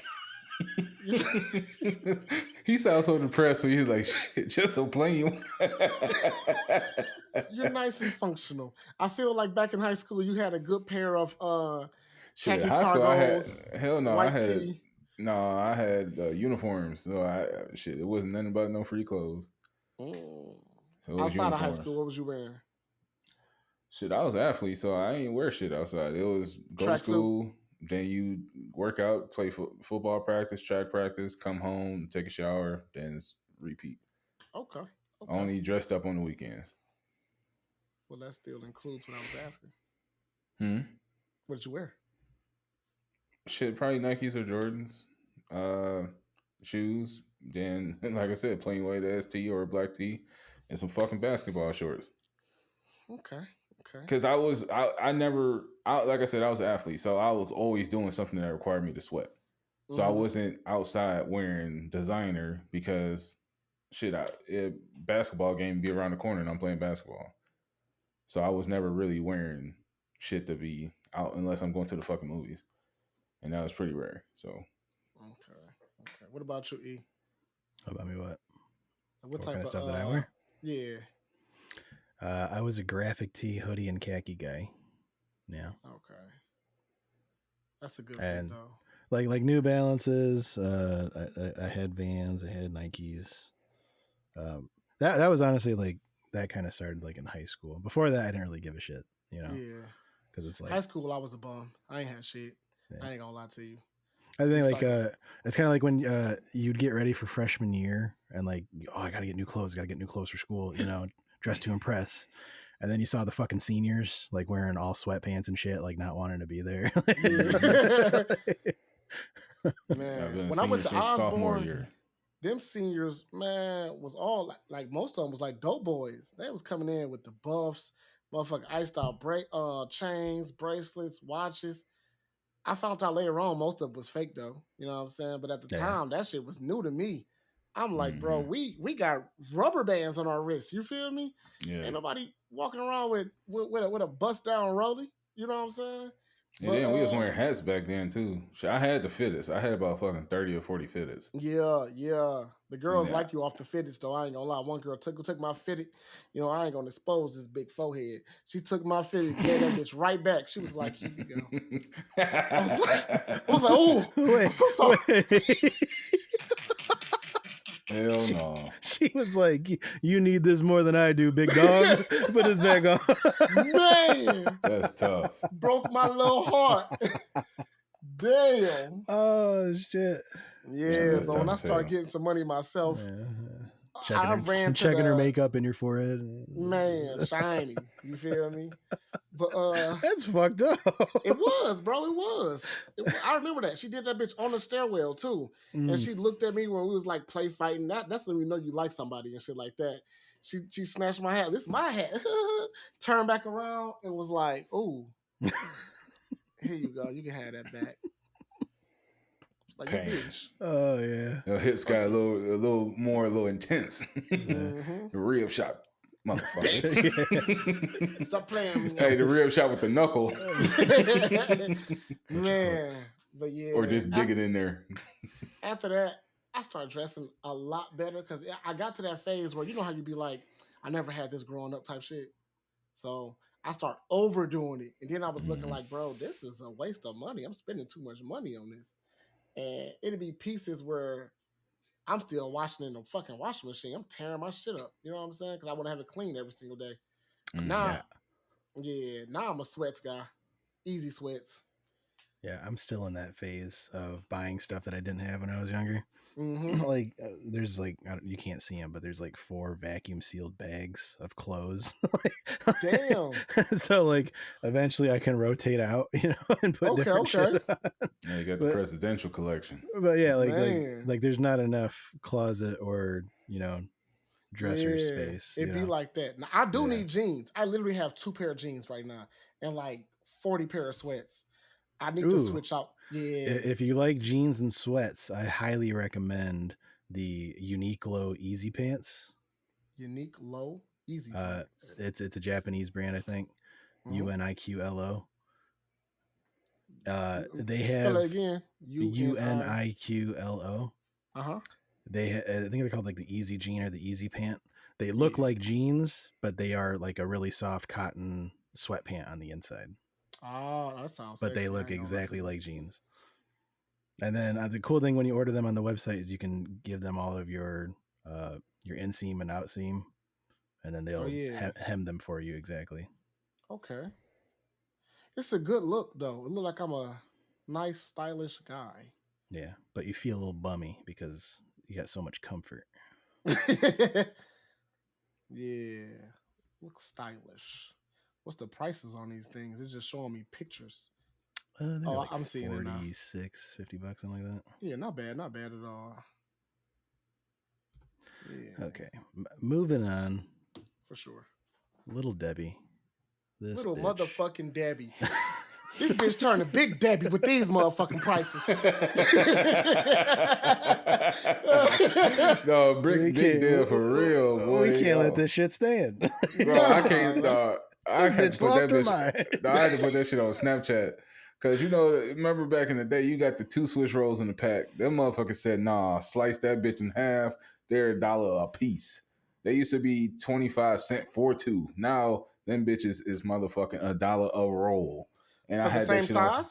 He sounds so depressed when he's like, shit, just so plain. You're nice and functional. I feel like back in high school, you had a good pair of khaki high school, cargos, I had uniforms. So it wasn't nothing but no free clothes. So outside of high school, what was you wearing? Shit, I was an athlete, so I ain't wear shit outside. It was go to school, then you work out, play football practice, track practice, come home, take a shower, then repeat. Okay. Only dressed up on the weekends. Well, that still includes what I was asking. What did you wear? Shit, probably Nikes or Jordans. Shoes. Then, like I said, plain white ST or a black tee, and some fucking basketball shorts. Okay. Because like I said, I was an athlete, so I was always doing something that required me to sweat. So I wasn't outside wearing designer because basketball game be around the corner and I'm playing basketball. So I was never really wearing shit to be out unless I'm going to the fucking movies. And that was pretty rare. So Okay. What about you, E? About me, what? What type kind of stuff that I wear? Yeah. I was a graphic tee, hoodie, and khaki guy. Yeah. Okay. That's a good fit, though. Like New Balances. I had Vans. I had Nikes. That was honestly like that kind of started like in high school. Before that, I didn't really give a shit. Yeah. Because it's like high school, I was a bum. I ain't had shit. Yeah. I ain't gonna lie to you. I think it's kind of like when you'd get ready for freshman year and like, I gotta get new clothes for school. Dress to impress. And then you saw the fucking seniors like wearing all sweatpants and shit, like not wanting to be there. Man, when I went to Osborne, them seniors, man, was all like most of them was like dope boys. They was coming in with the buffs, motherfucking iced out chains, bracelets, watches. I found out later on most of it was fake though. You know what I'm saying? But at the time, that shit was new to me. I'm like, bro, we got rubber bands on our wrists. You feel me? Yeah. Ain't nobody walking around with a bust down rollie. You know what I'm saying? And then we was wearing hats back then too. I had the fitteds. I had about fucking 30 or 40 fitteds. Yeah. The girls like you off the fitteds though. I ain't gonna lie. One girl took my fitted. You know, I ain't gonna expose this big forehead. She took my fitted, gave that bitch right back. She was like, "Here you go." I was like, "Oh, I'm so sorry." Hell no. She was like, "You need this more than I do, big dog." Put his back on. Man, that's tough. Broke my little heart. Damn. Oh shit. Yeah, but when I started getting some money myself, checking her makeup in your forehead. Man, shiny. You feel me? But that's fucked up. It was, bro. It was. I remember that. She did that bitch on the stairwell too. And she looked at me when we was like play fighting. That's when we know you like somebody and shit like that. She snatched my hat. This is my hat. Turned back around and was like, "Ooh, here you go. You can have that back." Like bitch. Oh yeah. The hits got a little intense. The rib shot, motherfucker. Stop playing me. Hey, the rib shot with the knuckle. Man, but yeah. Or just dig it in there. After that, I started dressing a lot better because I got to that phase where you know how you be like, I never had this growing up type shit. So I start overdoing it. And then I was looking like, bro, this is a waste of money. I'm spending too much money on this. And it'd be pieces where I'm still washing in the fucking washing machine. I'm tearing my shit up. You know what I'm saying? Because I want to have it clean every single day. Now I'm a sweats guy. Easy sweats. Yeah, I'm still in that phase of buying stuff that I didn't have when I was younger. Like there's like you can't see them, but there's like 4 vacuum sealed bags of clothes. Damn. So like eventually I can rotate out, you know, and put different shit on. Yeah, you got the presidential collection. But yeah, like there's not enough closet or dresser space. It'd be like that. Now I do need jeans. I literally have 2 pair of jeans right now and like 40 pair of sweats. I need to switch out. Yeah. If you like jeans and sweats, I highly recommend the Unique Low Easy Pants. Unique Low Easy Pants. It's a Japanese brand, I think. UNIQLO. They have spell it again. UNIQLO. I think they're called like the Easy Jean or the Easy Pant. They look like jeans, but they are like a really soft cotton sweatpant on the inside. Oh, that sounds. But they look exactly like jeans. And then the cool thing when you order them on the website is you can give them all of your inseam and outseam, and then they'll hem them for you exactly. Okay. It's a good look though. It looks like I'm a nice, stylish guy. Yeah, but you feel a little bummy because you got so much comfort. Yeah, looks stylish. What's the prices on these things? It's just showing me pictures. Like I'm seeing it now. $46, $50, something like that. Yeah, not bad at all. Yeah. Okay, moving on. For sure. Little Debbie. Little motherfucking Debbie. This bitch turning Big Debbie with these motherfucking prices. No, Big Deal for real, boy. We can't let this shit stand. Bro, I can't. I had to put that bitch. I had to put that shit on Snapchat. Cause remember back in the day, you got the 2 Swiss rolls in the pack. Them motherfuckers said, "Nah, slice that bitch in half. They're $1 a piece." They used to be 25 cents for 2. Now them bitches is motherfucking $1 a roll. And I had that shit on.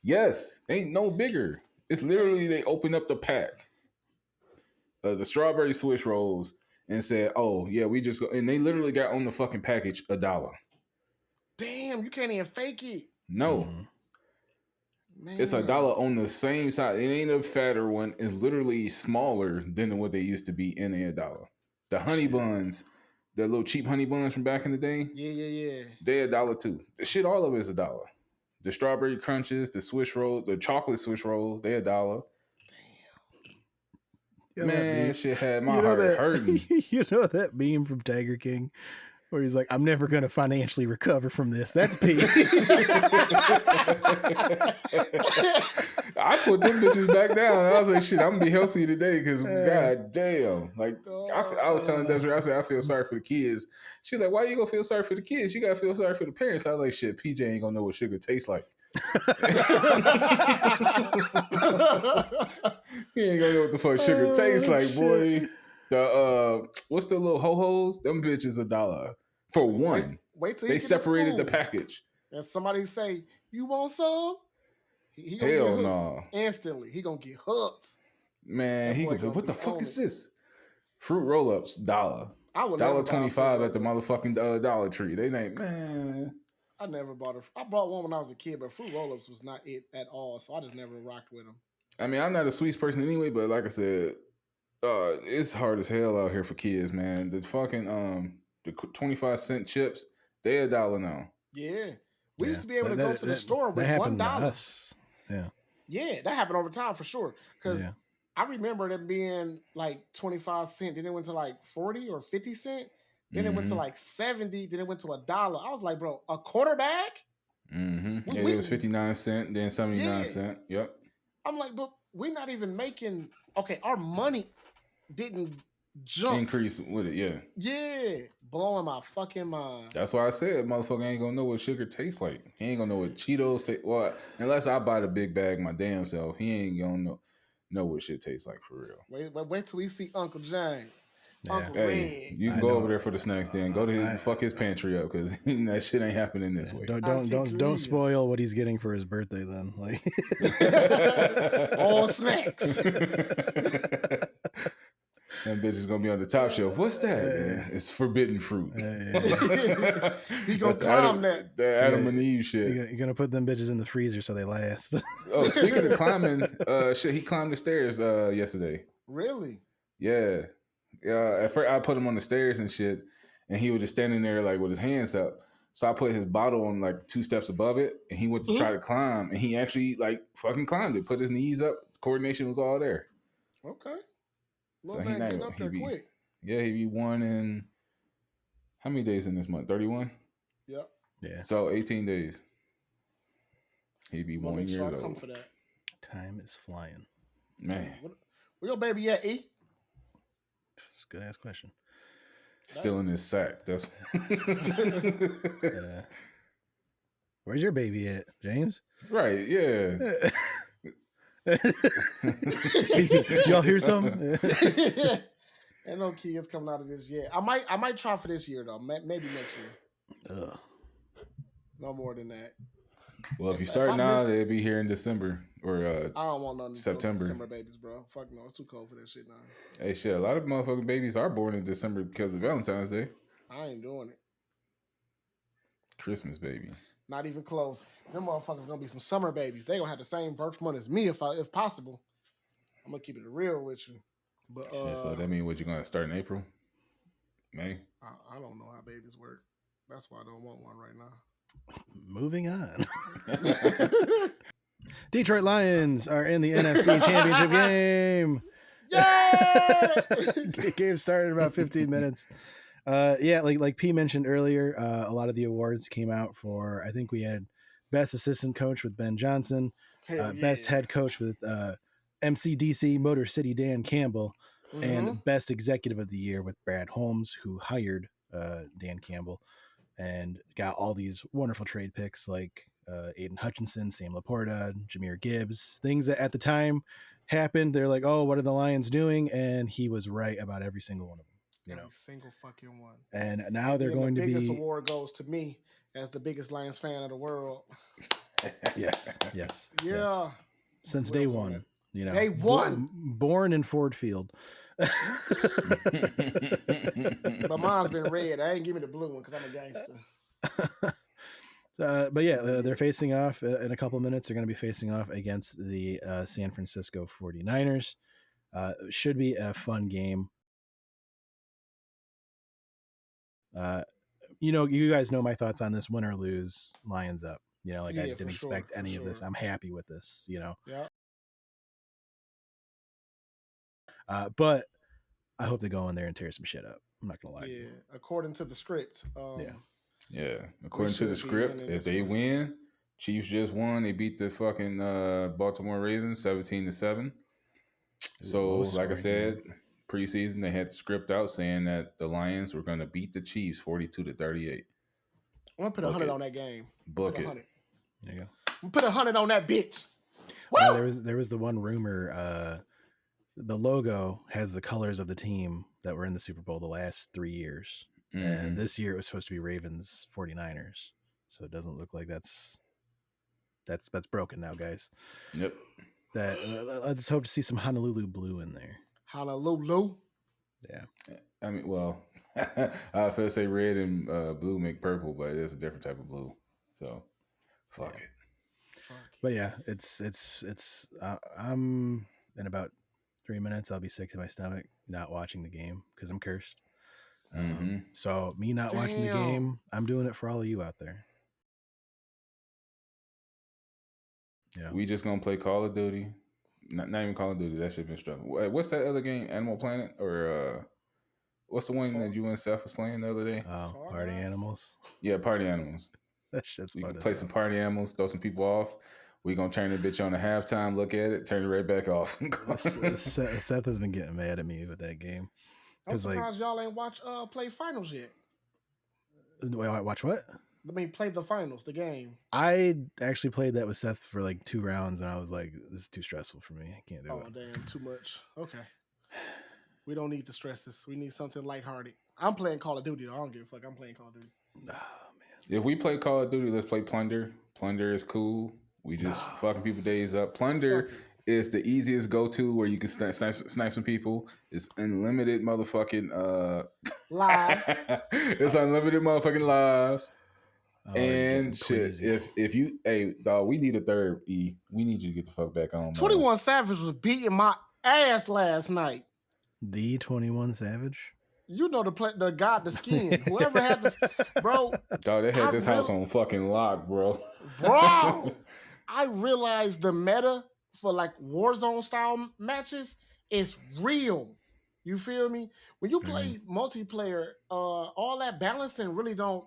Yes, ain't no bigger. It's literally they opened up the pack, the strawberry Swiss rolls, and said, "Oh yeah, we just go," and they literally got on the fucking package $1. Damn, you can't even fake it. No. Man. It's $1 on the same side. It ain't a fatter one. It's literally smaller than what they used to be in $1. The honey buns, the little cheap honey buns from back in the day. Yeah. They $1 too. The shit, all of it is $1. The strawberry crunches, the Swiss rolls, the chocolate Swiss rolls, they $1. Damn. Man, that shit had my heart hurting. You know that meme from Tiger King? Where he's like, "I'm never going to financially recover from this." That's Pete. I put them bitches back down. I was like, shit, I'm going to be healthy today because, god damn. Like, I was telling Desiree, I said, I feel sorry for the kids. She's like, why you going to feel sorry for the kids? You got to feel sorry for the parents. I was like, shit, PJ ain't going to know what sugar tastes like. He ain't gonna know what the fuck sugar tastes like, shit. boy. The what's the little ho-hos? Them bitches $1 for one. Wait till They he get separated to the school, package. and somebody say, "You want some?" He gonna Hell get hooked no. instantly. He gonna get hooked. Man, That he boy could. gonna What the be fuck on is it. this? Fruit roll-ups, $1. I would never buy a fruit $1.25 at the roll-up. motherfucking Dollar Tree. They ain't, man. I never bought I bought one when I was a kid, but fruit roll-ups was not it at all. So I just never rocked with them. I mean, I'm not a sweets person anyway, but like I said, it's hard as hell out here for kids, man. The fucking the 25-cent chips, they $1 now. Yeah. We used to be able to go to the store with that $1. happened to us. Yeah. Yeah, that happened over time for sure. Because I remember them being like 25 cents. Then it went to like 40 or 50 cents. Then it went to like 70. Then it went to $1. I was like, bro, a quarter bag? Yeah, it was 59 cents, then 79 cents. Yep. I'm like, but we're not even making, okay, our money didn't jump. Increase with it, yeah. Yeah. Blowing my fucking mind. That's why I said motherfucker ain't gonna know what sugar tastes like. He ain't gonna know what Cheetos taste. Well, unless I buy the big bag my damn self, he ain't gonna know what shit tastes like for real. Wait till we see Uncle James. Yeah. Uncle Hey, Red. you can go over there for the snacks then. Go to fuck his pantry up because that shit ain't happening this way. Don't spoil what he's getting for his birthday then. Like all snacks. That bitch is gonna be on the top shelf. What's that? Man? It's forbidden fruit. He gonna climb that. The Adam and Eve shit. You're gonna put them bitches in the freezer so they last. Oh, speaking of climbing, shit, he climbed the stairs yesterday. Really? Yeah. At first, I put him on the stairs and shit, and he was just standing there like with his hands up. So I put his bottle on like 2 steps above it, and he went to try to climb, and he actually like fucking climbed it. Put his knees up. Coordination was all there. Okay. So man getting up there quick. Yeah, he be 1 in how many days in this month? 31. Yep. Yeah. So 18 days. He'd be 1 year old. Come for that. Time is flying. Man. Where your baby at, E? That's a good ass question. Still in his sack. That's Where's your baby at, James? Right, yeah. Y'all hear something? Ain't no kids coming out of this yet. I might try for this year though. Maybe next year. No more than that. Well, if you start now, they'll be here in December or I don't want none of September. December babies, bro. Fuck no, it's too cold for that shit now. Hey, shit, a lot of motherfucking babies are born in December because of Valentine's Day. I ain't doing it. Christmas, baby. Not even close. Them motherfuckers gonna be some summer babies. They gonna have the same birth month as me if possible. I'm gonna keep it real with you. But shit, so that mean what you gonna start in April? May? I don't know how babies work. That's why I don't want one right now. Moving on. Detroit Lions are in the NFC Championship game. Yay! Game started in about 15 minutes. Like P mentioned earlier, a lot of the awards came out for, I think we had Best Assistant Coach with Ben Johnson, Best Head Coach with MCDC Motor City Dan Campbell, and Best Executive of the Year with Brad Holmes, who hired Dan Campbell and got all these wonderful trade picks like Aiden Hutchinson, Sam Laporta, Jahmyr Gibbs, things that at the time happened. They're like, oh, what are the Lions doing? And he was right about every single one of them. Every single fucking one. And now they're going to be. The biggest award goes to me as the biggest Lions fan of the world. Yes. Yeah. Yes. Since day one. Day one. Born in Ford Field. But mine's been red. I ain't give me the blue one because I'm a gangster. But yeah, they're facing off in a couple minutes. They're going to be facing off against the San Francisco 49ers. Should be a fun game. You guys know my thoughts on this. Win or lose, Lions up. I didn't expect any of this. I'm happy with this. Yeah. But I hope they go in there and tear some shit up. I'm not gonna lie. Yeah, according to the script. Yeah. According to the script, if they win, Chiefs just won. They beat the fucking Baltimore Ravens 17-7. So, like I said, preseason they had the script out saying that the Lions were going to beat the Chiefs 42-38. I'm gonna put 100 on that game. Book it. There you go. Put 100 on that bitch. No, there was the one rumor. The logo has the colors of the team that were in the Super Bowl the last 3 years, and this year it was supposed to be Ravens 49ers. So it doesn't look like that's broken now, guys. Yep. Let's hope to see some Honolulu blue in there. Honolulu. Yeah. I mean, well, I feel say red and blue make purple, but it's a different type of blue. So, fuck it. But yeah, it's. I'm in about 3 minutes. I'll be sick to my stomach not watching the game because I'm cursed. So me not watching the game, I'm doing it for all of you out there. Yeah. We just gonna play Call of Duty. Not even Call of Duty. That shit been struggling. What's that other game? Animal Planet or what's the one that you and Seth was playing the other day? Oh, Party Animals. Yeah, Party Animals. That shit's we fun. Can play some Party Animals, throw some people off. We gonna turn the bitch on at halftime, look at it, turn it right back off. Seth has been getting mad at me with that game. I'm surprised y'all ain't play finals yet. Watch what? I mean, play the finals, the game. I actually played that with Seth for like 2 rounds, and I was like, "This is too stressful for me. I can't do it." Oh damn, too much. Okay, we don't need the stresses. We need something lighthearted. I'm playing Call of Duty. Though. I don't give a fuck. I'm playing Call of Duty. Oh man. If we play Call of Duty, let's play Plunder. Plunder is cool. We just fucking people days up. Plunder is the easiest go-to where you can snipe some people. It's unlimited motherfucking lives. It's unlimited motherfucking lives. Oh, and shit, if you, hey dog, we need a third E. We need you to get the fuck back on. 21 Savage was beating my ass last night. The 21 Savage. You know the god, the skin. Whoever had this, bro. Dog, they had this house on fucking lock, bro. Bro, I realized the meta for like Warzone style matches is real. You feel me? When you play multiplayer, all that balancing really don't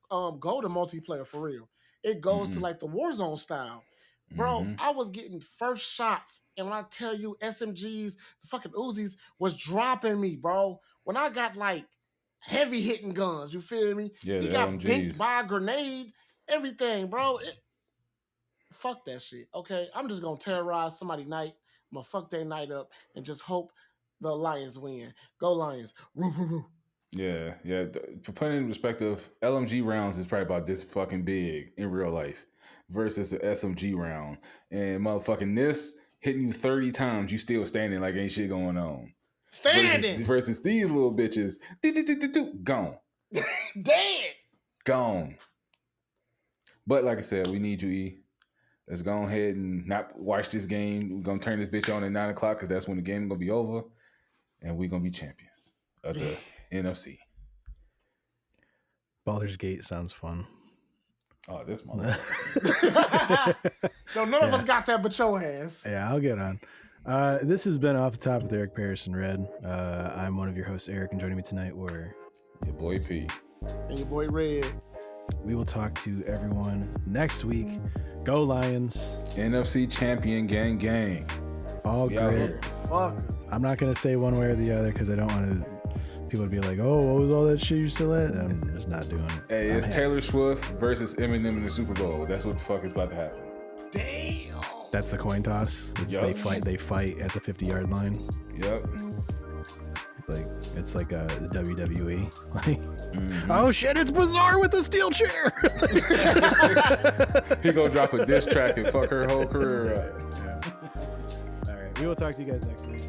go to multiplayer for real. It goes to like the Warzone style. Bro, I was getting first shots, and when I tell you SMGs, the fucking Uzis was dropping me, bro. When I got like heavy hitting guns, you feel me? Yeah, he got binked by a grenade, everything, bro. Fuck that shit. Okay, I'm just gonna terrorize somebody's night. I'm gonna fuck their night up and just hope the Lions win. Go Lions! Woo, woo, woo. Yeah. To put it in perspective, LMG rounds is probably about this fucking big in real life versus the SMG round. And motherfucking this hitting you 30 times, you still standing like ain't shit going on. Standing versus these little bitches, gone, dead, gone. But like I said, we need you, E. Let's go ahead and not watch this game. We're gonna turn this bitch on at 9 o'clock because that's when the game is gonna be over, and we're gonna be champions of the NFC. Baldur's Gate sounds fun. Oh, this motherfucker. No, none of us got that but your ass. Yeah, I'll get on. This has been Off the Top with Eric Paris and Red. I'm one of your hosts, Eric, and joining me tonight were your boy P and your boy Red. We will talk to everyone next week. Go Lions. NFC champion gang. All great. Fuck. I'm not going to say one way or the other because I don't want people to be like, oh, what was all that shit you still at? I'm just not doing it. Hey, it's Taylor Swift versus Eminem in the Super Bowl. That's what the fuck is about to happen. Damn. That's the coin toss. They fight at the 50-yard line. Yep. It's like a WWE. Oh shit, it's Bizarre with the steel chair. He gonna drop a diss track and fuck her whole career up. Yeah. All right. We will talk to you guys next week.